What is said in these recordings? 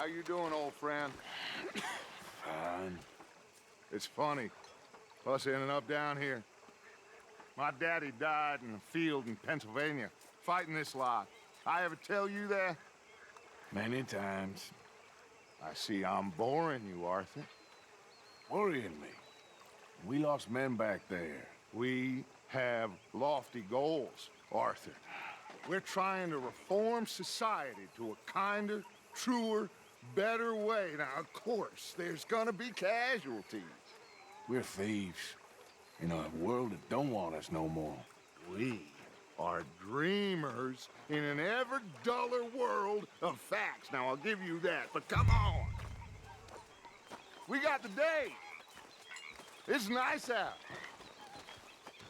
How you doing, old friend? Fine. It's funny, us ending up down here. My daddy died in a field in Pennsylvania, fighting this lot. I ever tell you that? Many times. I see I'm boring you, Arthur. Worrying me. We lost men back there. We have lofty goals, Arthur. We're trying to reform society to a kinder, truer, better way. Now, of course, there's gonna be casualties. We're thieves. In a world that don't want us no more. We are dreamers in an ever duller world of facts. Now, I'll give you that, but come on. We got the day. It's nice out.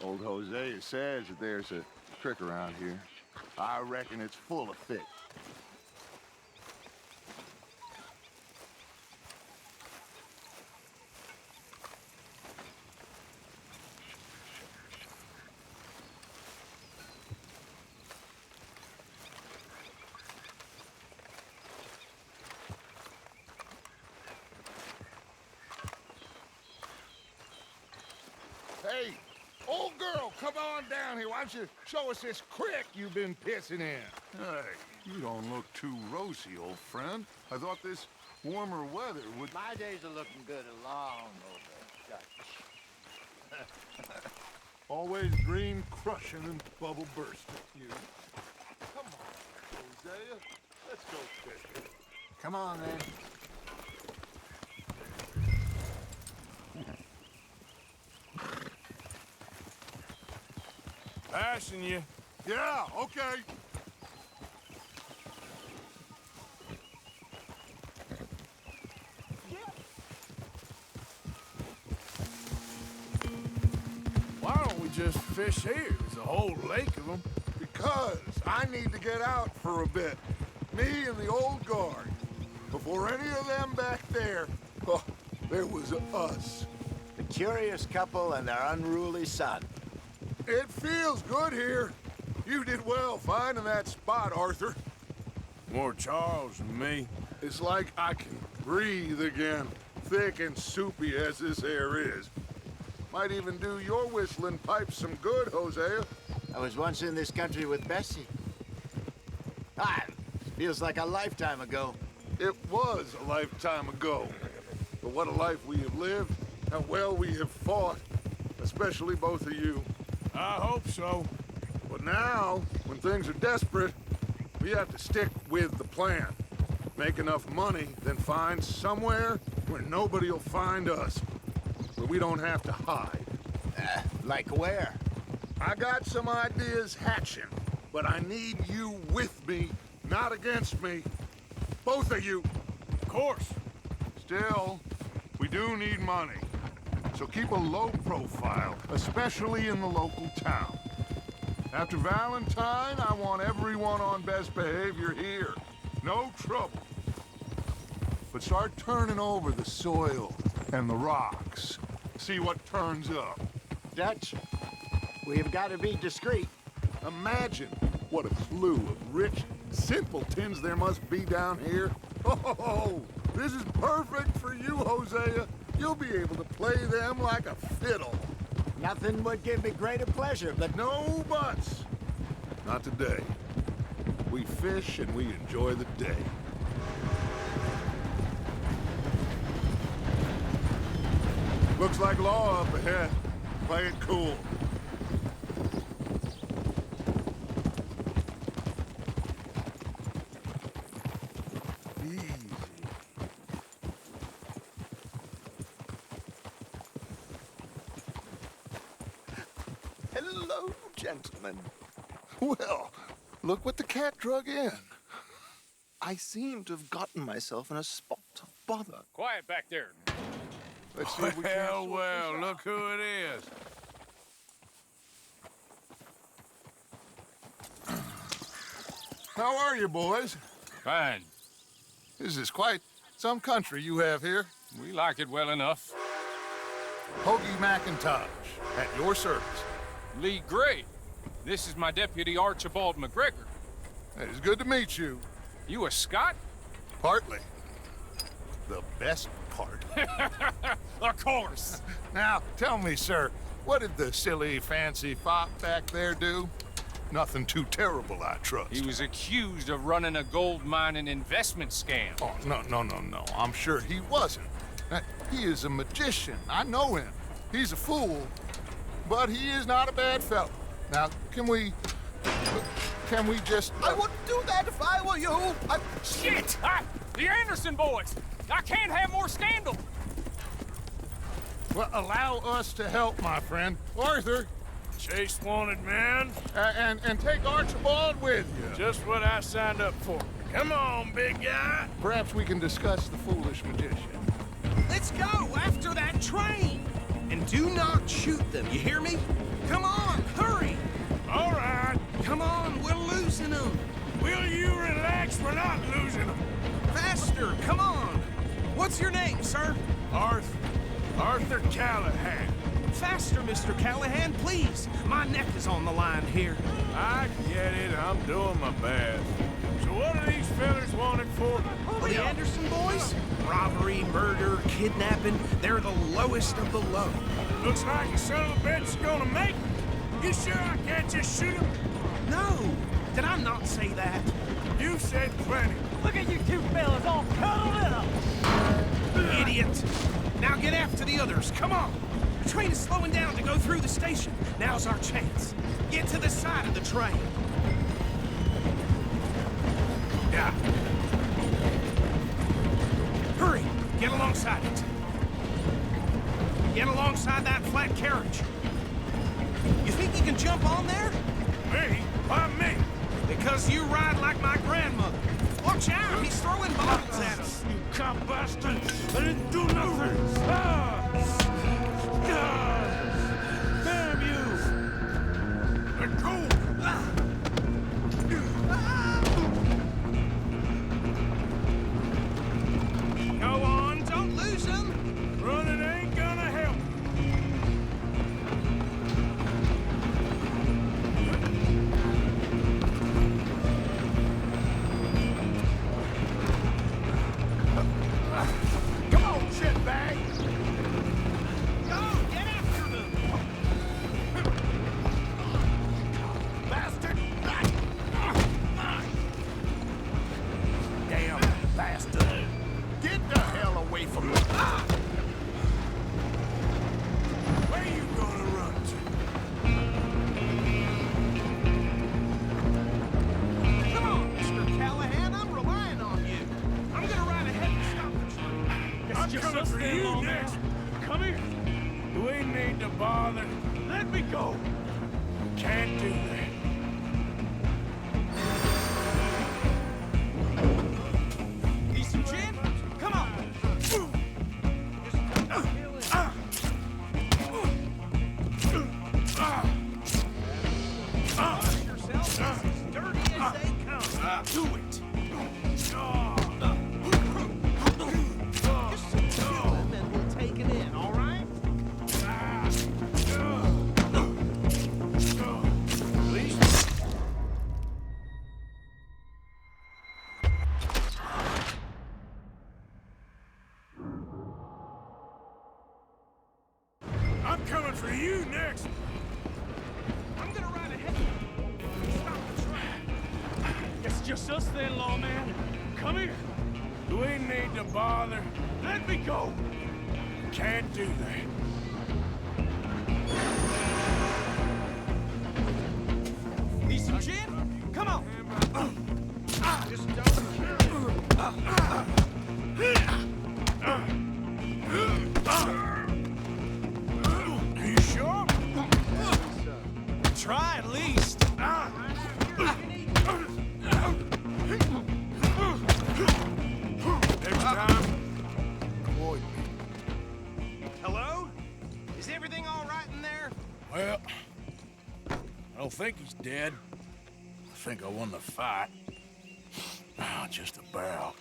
Old Hosea says that there's a trick around here. I reckon it's full of fish. Hey, old girl, come on down here. Why don't you show us this creek you've been pissing in? Hey, you don't look too rosy, old friend. I thought this warmer weather would... My days are looking good along over Dutch. Always dream crushing and bubble bursting, you. Come on, Hosea. Let's go fishing. Come on, then. Passing you. Yeah, okay. Why don't we just fish here? There's a whole lake of them. Because I need to get out for a bit. Me and the old guard. Before any of them back there, oh, there was us. The curious couple and their unruly son. It feels good here. You did well finding that spot, Arthur. More Charles than me. It's like I can breathe again, thick and soupy as this air is. Might even do your whistling pipes some good, Hosea. I was once in this country with Bessie. Feels like a lifetime ago. It was a lifetime ago. But what a life we have lived, how well we have fought, especially both of you. I hope so. But now, when things are desperate, we have to stick with the plan. Make enough money, then find somewhere where nobody will find us. Where we don't have to hide. Like where? I got some ideas hatching, but I need you with me, not against me. Both of you. Of course. Still, we do need money. So keep a low profile, especially in the local town. After Valentine, I want everyone on best behavior here. No trouble. But start turning over the soil and the rocks. See what turns up. Dutch, we've got to be discreet. Imagine what a slew of rich simpletons there must be down here. Oh, this is perfect for you, Hosea. You'll be able to play them like a fiddle. Nothing would give me greater pleasure, but No buts. Not today. We fish and we enjoy the day. Looks like law up ahead. Play it cool. Easy. Hello, gentlemen. Well, look what the cat drug in. I seem to have gotten myself in a spot of bother. Quiet back there. Let's see if we can't Well, sort well, this out. look who it is. How are you, boys? Fine. This is quite some country you have here. We like it well enough. Hoagie McIntosh, at your service. Lee Gray. This is my deputy, Archibald McGregor. It is good to meet you. You a Scot? Partly. the best part. Of course. Now, tell me, sir, what did the silly, fancy fop back there do? Nothing too terrible, I trust. He was accused of running a gold mining investment scam. Oh, no. I'm sure he wasn't. He is a magician. I know him. He's a fool, but he is not a bad fellow. Now, can we just... I wouldn't do that if I were you. Shit! The Anderson boys! I can't have more scandal! Well, allow us to help, my friend. Arthur, Chase wanted man. and take Archibald with you. Just what I signed up for. Come on, big guy. Perhaps we can discuss the foolish magician. Let's go after that train! And do not shoot them, you hear me? Come on, hurry! All right. Come on, we're losing them! Will you relax? We're not losing them. Faster, come on! What's your name, sir? Arthur Callahan. Faster, Mr. Callahan, please! My neck is on the line here. I get it. I'm doing my best. So what are these fellas wanted for? The Anderson boys? Robbery, murder, kidnapping. They're the lowest of the low. Looks like the son of a bitch is gonna make it. You sure I can't just shoot him? No! Did I not say that? You said plenty. Look at you two fellas all cuddled up! Idiot! Now get after the others, come on! The train is slowing down to go through the station. Now's our chance. Get to the side of the train. Yeah. Hurry! Get alongside it. Get alongside that flat carriage. You think you can jump on there? Me? Why me? Because you ride like my grandmother. Watch out! He's throwing bottles at us. You cop bastard! I didn't do nothing! Damn you! Let go! Go on, don't lose him. Running ain't gonna help. Come on, shitbag! Go, get after them. Bastard! Damn bastard! Get the hell away from me! Where you gonna run to? Come on, Mr. Callahan, I'm relying on you. I'm gonna ride ahead and stop the train. I'm coming for you next. Come here! We need to bother. Let me go! Can't do that. Need some gin? Come on. Yourself as dirty as they come. Do it. Just some chillin' and we'll take it in, all right? I'm coming for you next. I'm gonna ride ahead. Stop the train. It's just us then, lawman. Come here! Do we need to bother? Let me go! Can't do that. Need some gin? Come on. Just don't. Are you sure? Try at least. Next time, avoid me. Hello? Is everything all right in there? Well, I don't think he's dead. I think I won the fight. Just about.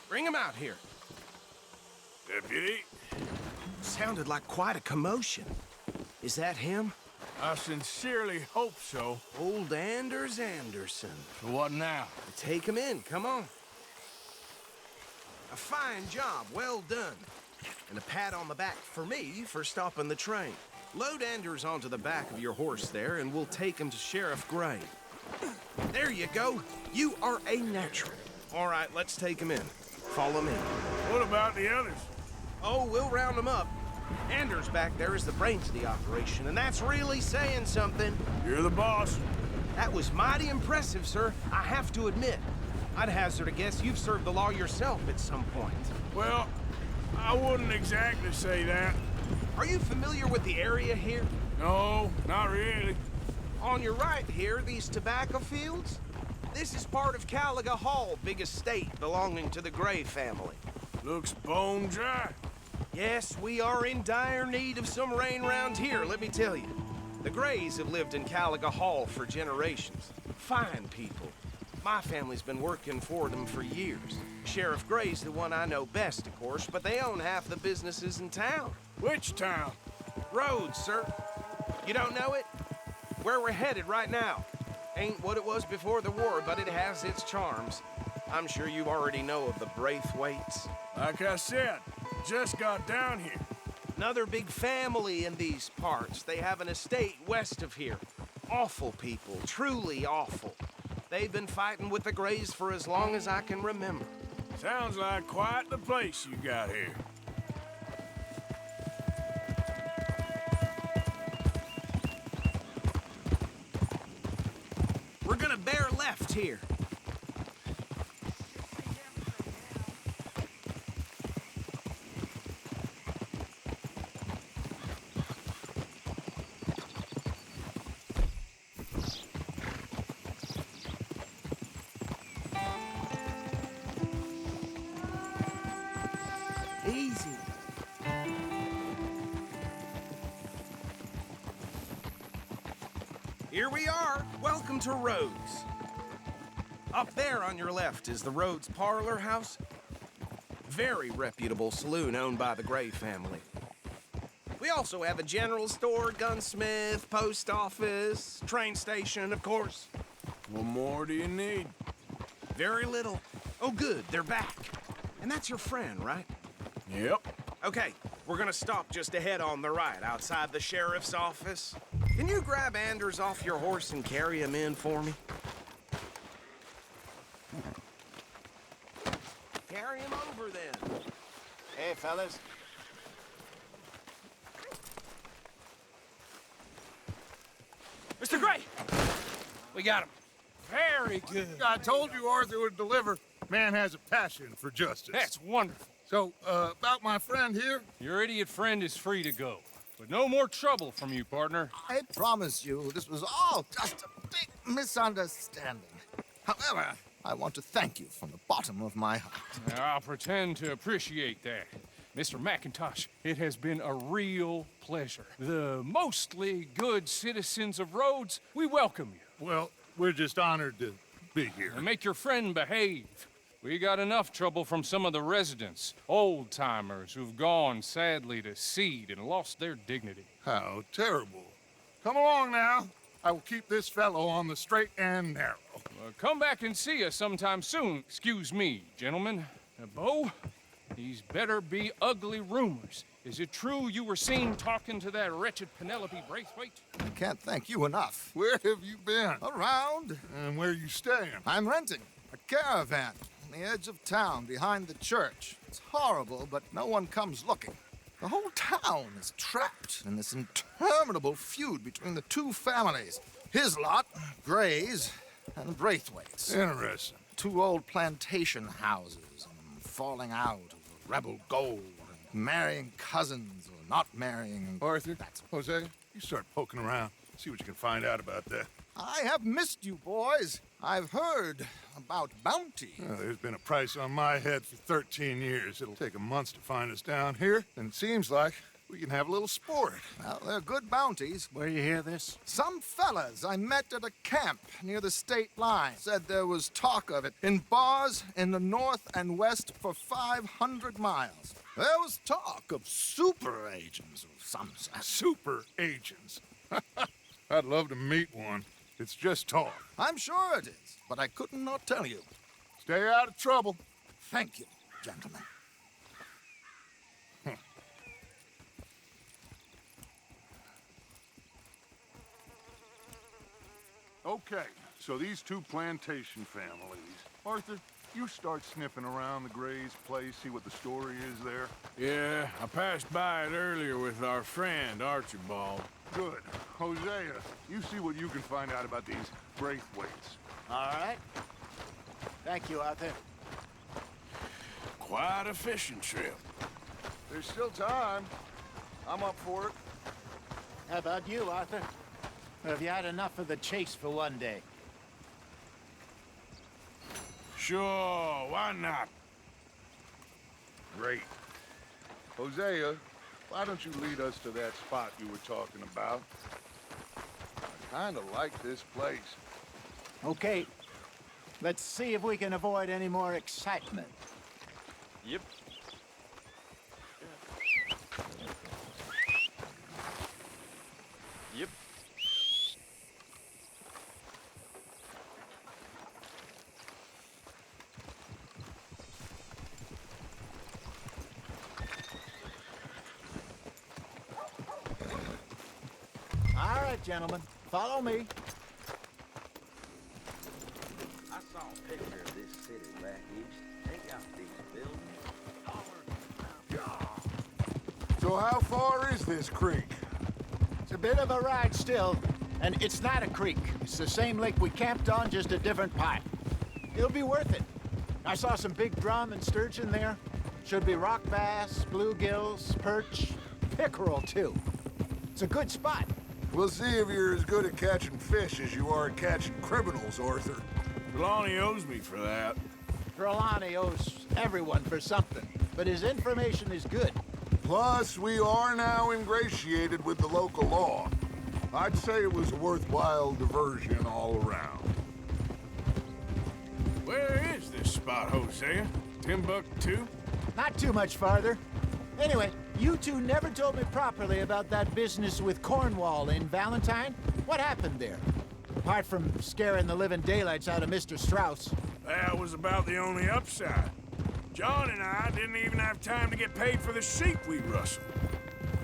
Bring him out here. Deputy, Sounded like quite a commotion. Is that him? I sincerely hope so. Old Anders Anderson. So what now? Take him in, come on. A fine job, well done. And a pat on the back for me for stopping the train. Load Anders onto the back of your horse there, and we'll take him to Sheriff Gray. There you go. You are a natural. All right, let's take him in. Follow me. What about the others? Oh, we'll round them up. Anders back there is the brains of the operation, and that's really saying something. You're the boss. That was mighty impressive, sir. I have to admit. I'd hazard a guess you've served the law yourself at some point. Well, I wouldn't exactly say that. Are you familiar with the area here? No, not really. On your right here, these tobacco fields? This is part of Caliga Hall, big estate belonging to the Gray family. Looks bone dry. Yes, we are in dire need of some rain round here, let me tell you. The Grays have lived in Caliga Hall for generations. Fine people. My family's been working for them for years. Sheriff Gray's the one I know best, of course, but they own half the businesses in town. Which town? Rhodes, sir. You don't know it? Where we're headed right now. Ain't what it was before the war, but it has its charms. I'm sure you already know of the Braithwaites. Like I said, just got down here. Another big family in these parts. They have an estate west of here. Awful people, truly awful. They've been fighting with the Grays for as long as I can remember. Sounds like quite the place you got here. We're gonna bear left here. Easy. Here we are. Welcome to Rhodes. Up there on your left is the Rhodes Parlor House. Very reputable saloon owned by the Gray family. We also have a general store, gunsmith, post office, train station, of course. What more do you need? Very little. Oh, good, they're back. And that's your friend, right? Yep. Okay, we're gonna stop just ahead on the right, outside the sheriff's office. Can you grab Anders off your horse and carry him in for me? Carry him over, then. Hey, fellas. Mr. Gray! We got him. Very good. I told you Arthur would deliver. Man has a passion for justice. That's wonderful. So, about my friend here? Your idiot friend is free to go. But no more trouble from you, partner. I promise you, this was all just a big misunderstanding. However, I want to thank you from the bottom of my heart. I'll pretend to appreciate that. Mr. McIntosh, it has been a real pleasure. The mostly good citizens of Rhodes, we welcome you. Well, we're just honored to be here. And make your friend behave. We got enough trouble from some of the residents, old-timers who've gone, sadly, to seed and lost their dignity. How terrible. Come along now. I will keep this fellow on the straight and narrow. Come back and see us sometime soon. Excuse me, gentlemen. Bo, these better be ugly rumors. Is it true you were seen talking to that wretched Penelope Braithwaite? I can't thank you enough. Where have you been? Around, And where you staying? I'm renting a caravan on the edge of town behind the church. It's horrible, but no one comes looking. The whole town is trapped in this interminable feud between the two families. His lot, Gray's, and Braithwaite's. Interesting. Two old plantation houses, and falling out over rebel gold, and marrying cousins or not marrying. Arthur, Jose, you start poking around. See what you can find out about that. I have missed you, boys. I've heard about bounty. Well, there's been a price on my head for 13 years. It'll take 'em months to find us down here, and it seems like we can have a little sport. Well, they're good bounties. Where you hear this? Some fellas I met at a camp near the state line said there was talk of it in bars in the north and west for 500 miles. There was talk of super agents of some sort. Super agents. I'd love to meet one. It's just talk. I'm sure it is, but I could not tell you. Stay out of trouble. Thank you, gentlemen. Okay, so these two plantation families. Arthur, you start sniffing around the Gray's place, see what the story is there. Yeah, I passed by it earlier with our friend, Archibald. Good. Hosea, you see what you can find out about these Braithwaites. All right. Thank you, Arthur. Quite a fishing trip. There's still time. I'm up for it. How about you, Arthur? Or have you had enough of the chase for one day? Sure, why not? Great. Hosea, why don't you lead us to that spot you were talking about? I kind of like this place. Okay. Let's see if we can avoid any more excitement. Yep. Yep. All right, gentlemen. Follow me. I saw a picture of this city back east. They got these buildings. So how far is this creek? It's a bit of a ride still, and it's not a creek. It's the same lake we camped on, just a different part. It'll be worth it. I saw some big drum and sturgeon there. Should be rock bass, bluegills, perch, pickerel too. It's a good spot. We'll see if you're as good at catching fish as you are at catching criminals, Arthur. Trelawney owes me for that. Trelawney owes everyone for something, but his information is good. Plus, we are now ingratiated with the local law. I'd say it was a worthwhile diversion all around. Where is this spot, Hosea? Timbuktu? Not too much farther. Anyway, you two never told me properly about that business with Cornwall in Valentine. What happened there? Apart from scaring the living daylights out of Mr. Strauss. That was about the only upside. John and I didn't even have time to get paid for the sheep we rustled.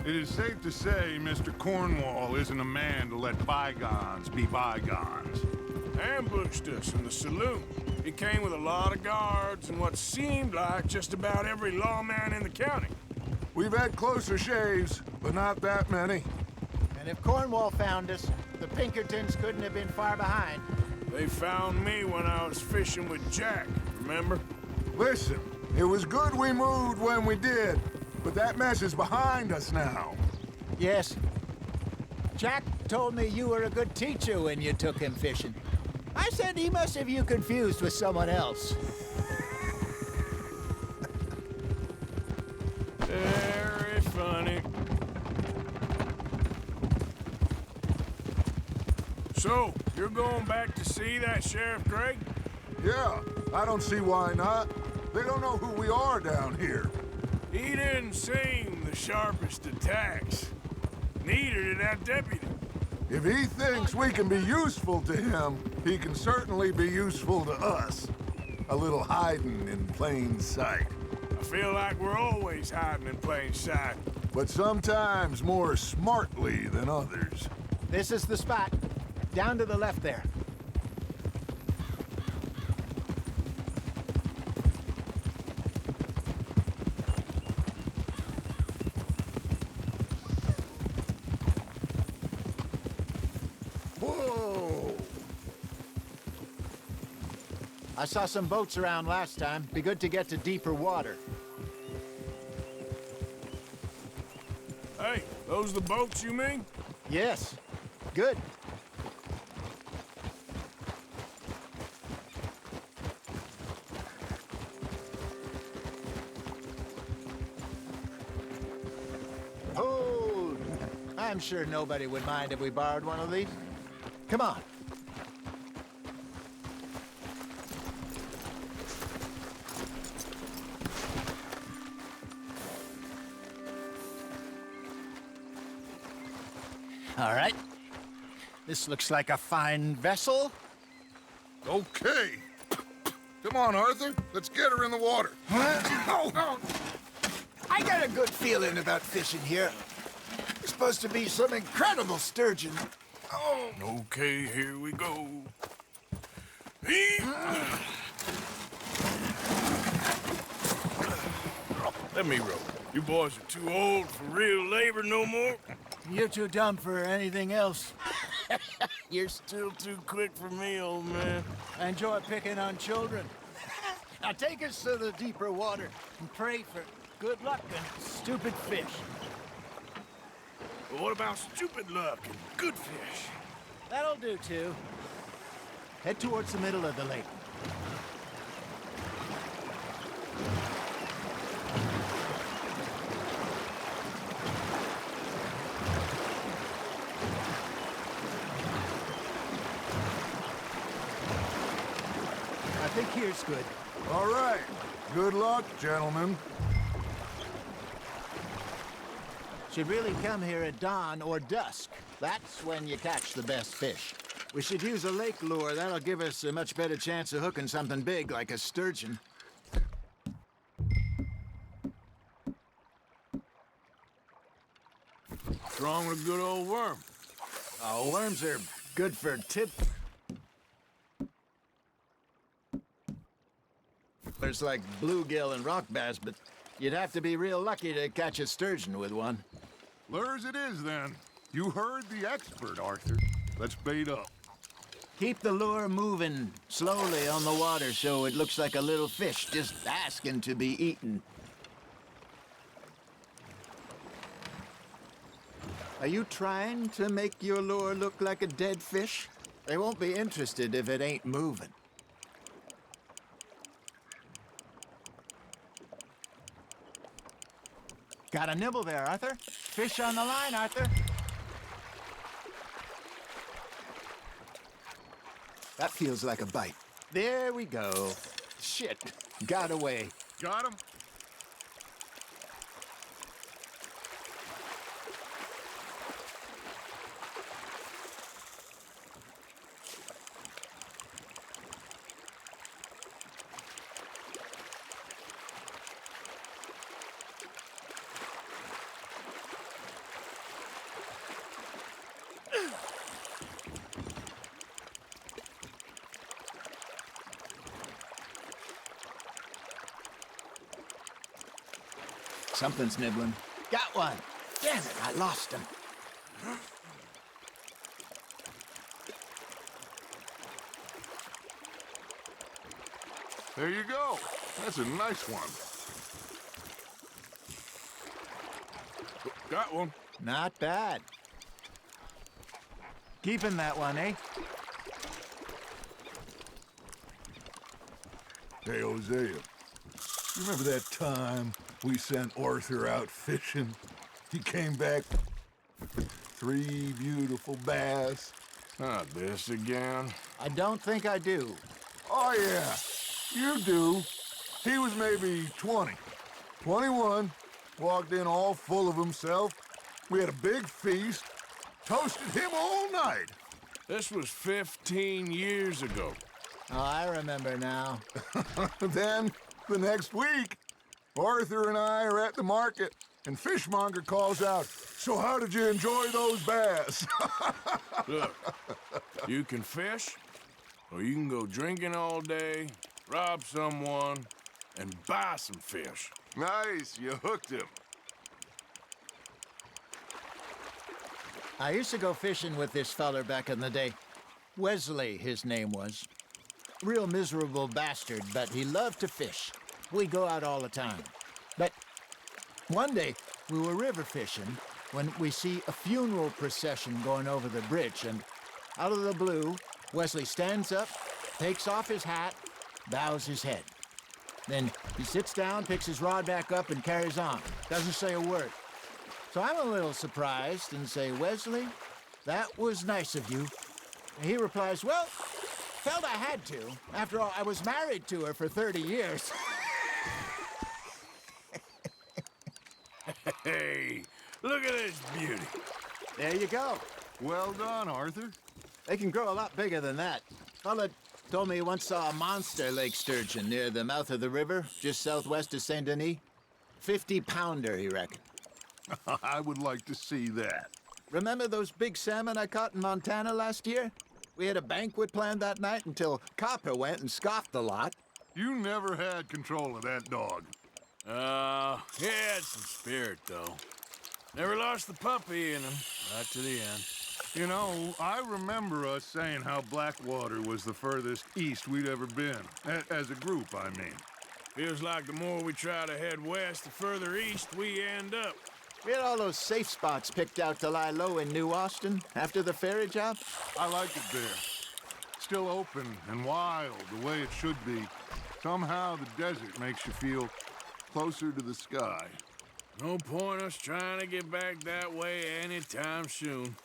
It is safe to say Mr. Cornwall isn't a man to let bygones be bygones. Ambushed us in the saloon. He came with a lot of guards and what seemed like just about every lawman in the county. We've had closer shaves, but not that many. And if Cornwall found us, the Pinkertons couldn't have been far behind. They found me when I was fishing with Jack, remember? Listen, it was good we moved when we did, but that mess is behind us now. Yes. Jack told me you were a good teacher when you took him fishing. I said he must have you confused with someone else. Very funny. So, you're going back to see that Sheriff Gray? Yeah, I don't see why not. They don't know who we are down here. He didn't seem the sharpest attacks. Neither did that deputy. If he thinks we can be useful to him, he can certainly be useful to us. A little hiding in plain sight. I feel like we're always hiding in plain sight. But sometimes more smartly than others. This is the spot. Down to the left there. Whoa! I saw some boats around last time. Be good to get to deeper water. Hey, those the boats you mean? Yes. Good. Hold! I'm sure nobody would mind if we borrowed one of these. Come on. All right. This looks like a fine vessel. Okay. Come on, Arthur. Let's get her in the water. I got a good feeling about fishing here. There's supposed to be some incredible sturgeon. Oh, Okay, here we go. Let me row. You boys are too old for real labor no more. you're too dumb for anything else. You're still too quick for me, old man. I enjoy picking on children. Now take us to the deeper water and pray for good luck and stupid fish. But what about stupid luck and good fish? That'll do, too. Head towards the middle of the lake. I think here's good. All right. Good luck, gentlemen. Should really come here at dawn or dusk. That's when you catch the best fish. We should use a lake lure. That'll give us a much better chance of hooking something big like a sturgeon. What's wrong with a good old worm? Oh, worms are good for There's like bluegill and rock bass, but you'd have to be real lucky to catch a sturgeon with one. Lures it is, then. You heard the expert, Arthur. Let's bait up. Keep the lure moving slowly on the water so it looks like a little fish just asking to be eaten. Are you trying to make your lure look like a dead fish? They won't be interested if it ain't moving. Got a nibble there, Arthur. Fish on the line, Arthur. That feels like a bite. There we go. Shit, got away. Got him? Something's nibbling. Got one. Damn it, I lost him. There you go. That's a nice one. Got one. Not bad. Keeping that one, eh? Hey, Hosea. You remember that time we sent Arthur out fishing? He came back with 3 beautiful bass. Not this again. I don't think I do. Oh, yeah. You do. He was maybe 20. 21. Walked in all full of himself. We had a big feast. Toasted him all night. This was 15 years ago. Oh, I remember now. Then, the next week, Arthur and I are at the market, and Fishmonger calls out, "So how did you enjoy those bass?" Look, you can fish, or you can go drinking all day, rob someone, and buy some fish. Nice, you hooked him. I used to go fishing with this feller back in the day. Wesley, his name was. Real miserable bastard, but he loved to fish. We'd go out all the time. But one day, we were river fishing when we see a funeral procession going over the bridge, and out of the blue, Wesley stands up, takes off his hat, bows his head. Then he sits down, picks his rod back up, and carries on. Doesn't say a word. So I'm a little surprised and say, "Wesley, that was nice of you." And he replies, "Well, felt I had to. After all, I was married to her for 30 years. Hey, look at this beauty. There you go. Well done, Arthur. They can grow a lot bigger than that. Fella told me he once saw a monster lake sturgeon near the mouth of the river, just southwest of Saint Denis. 50-pounder, he reckoned. I would like to see that. Remember those big salmon I caught in Montana last year? We had a banquet planned that night until Copper went and scoffed the lot. You never had control of that dog. He had some spirit, though. Never lost the puppy in him, right to the end. You know, I remember us saying how Blackwater was the furthest east we'd ever been. As a group, I mean. Feels like the more we try to head west, the further east we end up. We had all those safe spots picked out to lie low in New Austin after the ferry job. I like it there. Still open and wild, the way it should be. Somehow the desert makes you feel closer to the sky. No point us trying to get back that way anytime soon.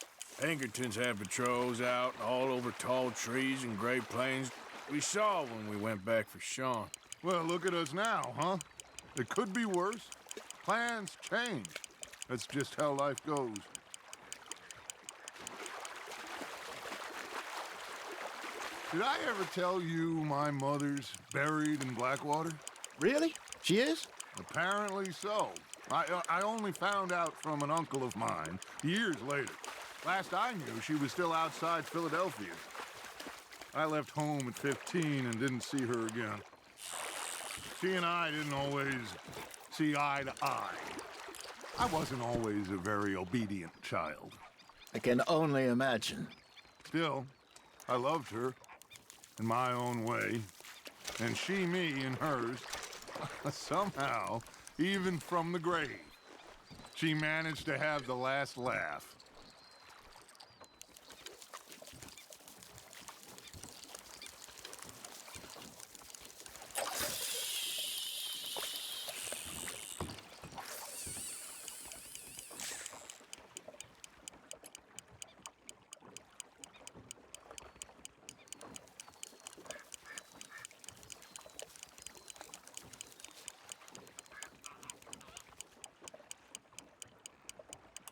Pinkertons had patrols out all over tall trees and Great Plains. We saw when we went back for Sean. Well, look at us now, huh? It could be worse. Plans change. That's just how life goes. Did I ever tell you my mother's buried in Blackwater? Really? She is? Apparently so. I only found out from an uncle of mine years later. Last I knew, she was still outside Philadelphia. I left home at 15 and didn't see her again. She and I didn't always see eye to eye. I wasn't always a very obedient child. I can only imagine. Still, I loved her in my own way, and she me in hers. Somehow, even from the grave, she managed to have the last laugh.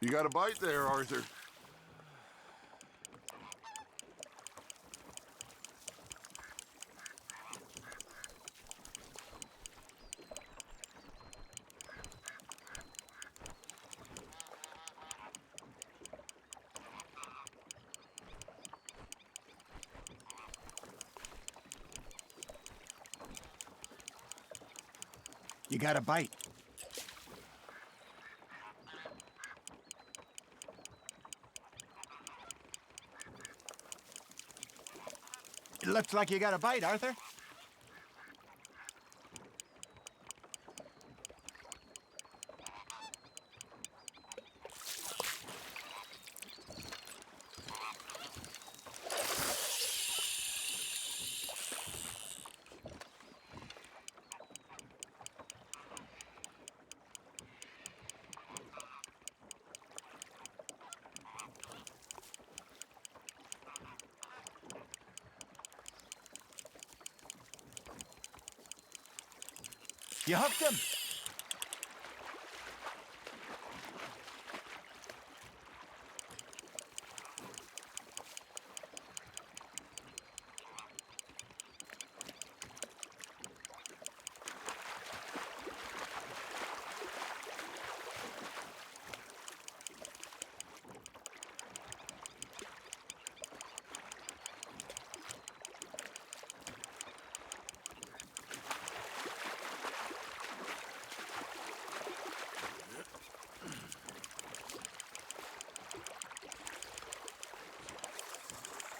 You got a bite there, Arthur. You got a bite. It looks like you got a bite, Arthur. You hooked him.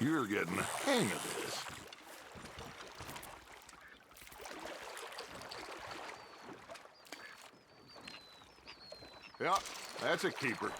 You're getting the hang of this. Yeah, that's a keeper.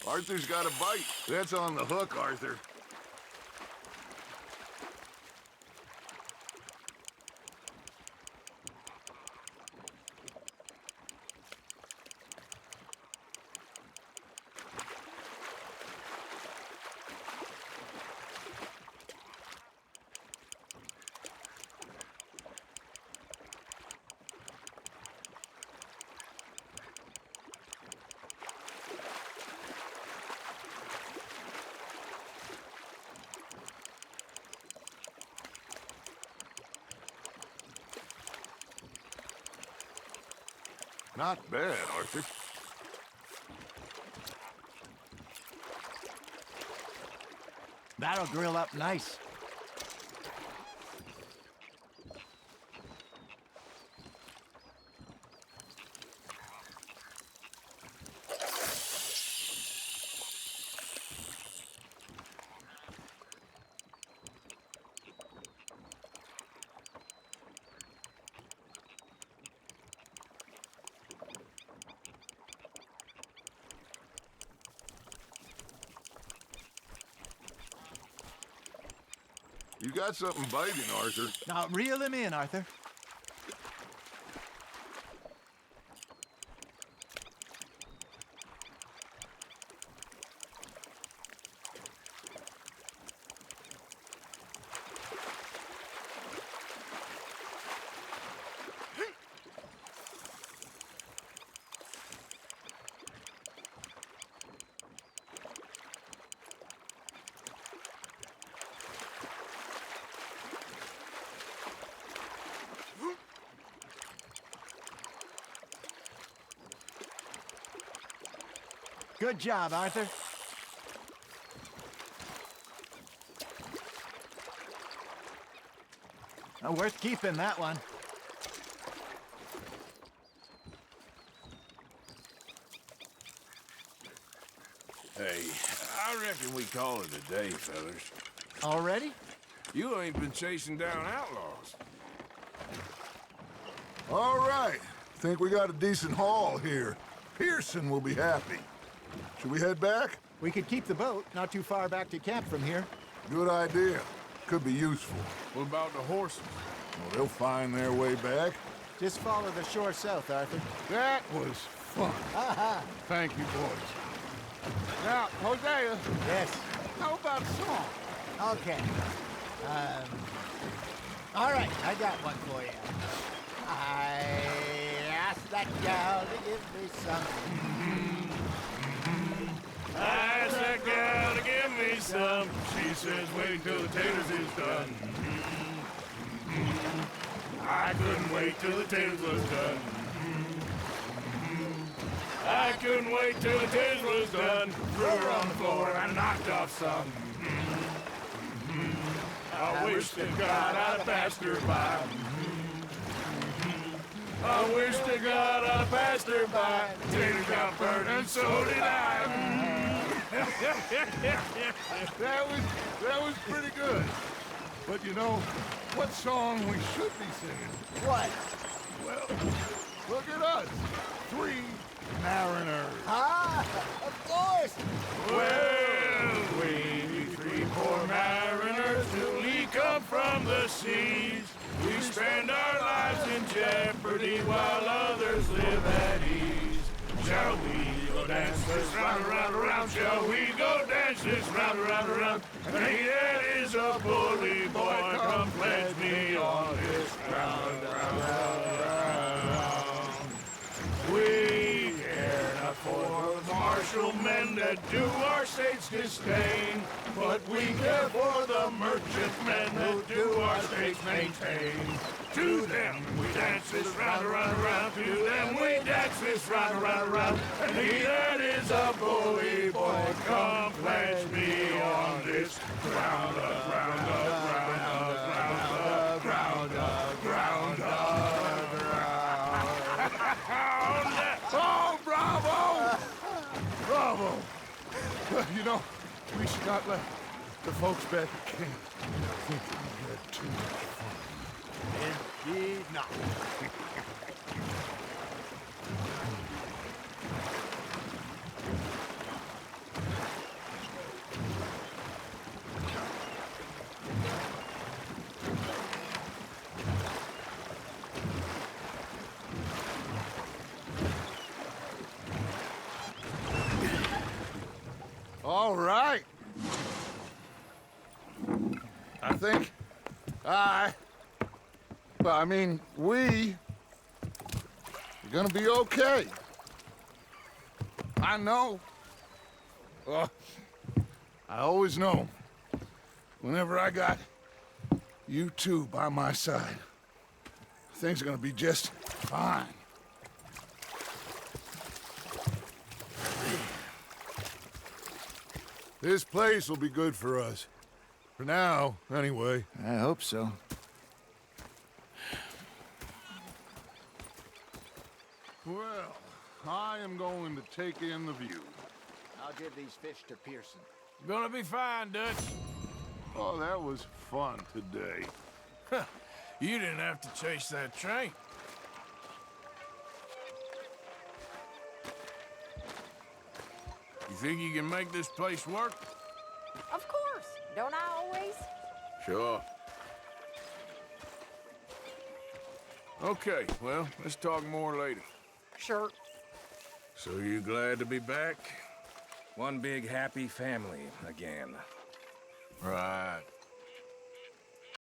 Arthur's got a bite. That's on the hook, Arthur. Not bad, Arthur. That'll grill up nice. You got something biting, Arthur. Now, reel him in, Arthur. Good job, Arthur. Worth keeping, that one. Hey, I reckon we call it a day, fellas. Already? You ain't been chasing down outlaws. All right. Think we got a decent haul here. Pearson will be happy. Should we head back? We could keep the boat not too far back to camp from here. Good idea. Could be useful. What about the horses? Well, they'll find their way back. Just follow the shore south, Arthur. That was fun. Thank you, boys. Now, Hosea, Yes. how about a song? Okay. All right, I got one for you. I asked that gal to give me some. I asked that gal to give me some. She says, wait till the taters is done. I couldn't wait till the taters was done. I couldn't wait till the taters was done. Threw her on the floor and I knocked off some. I wish to God I'd have passed her by. I wish to God I'd have passed her by. Taters got burned and so did I. That was pretty good. But you know, what song we should be singing? What? Well, look at us. 3 mariners. Ah, of course. Well, we 3 poor mariners newly come from the seas. We spend our lives in jeopardy while others live at ease. Shall we go dance this round, around, around? Shall we go dance this round, around, around? And he that is a bully boy, come pledge me on this round, round, round, round. We care not for the martial men that do our state's disdain, but we care for the merchantmen that do our state's maintain. To them we dance this round, around, around. To them we dance this round, around, around. And he that is a bully boy, come pledge me on this ground up, ground up, ground up, ground up, ground up, ground up, ground up. Oh, bravo! Bravo! You know, we should not let the folks back at camp think that we had too much fun. Indeed not. All right. I think we are gonna be okay. I know. I always know. Whenever I got you two by my side, things are gonna be just fine. This place will be good for us. For now, anyway. I hope so. Well, I am going to take in the view. I'll give these fish to Pearson. Gonna be fine, Dutch. Oh, that was fun today. You didn't have to chase that train. You think you can make this place work? Of course. Don't I always? Sure. Okay, well, let's talk more later. Sure. So you glad to be back? One big happy family again. Right.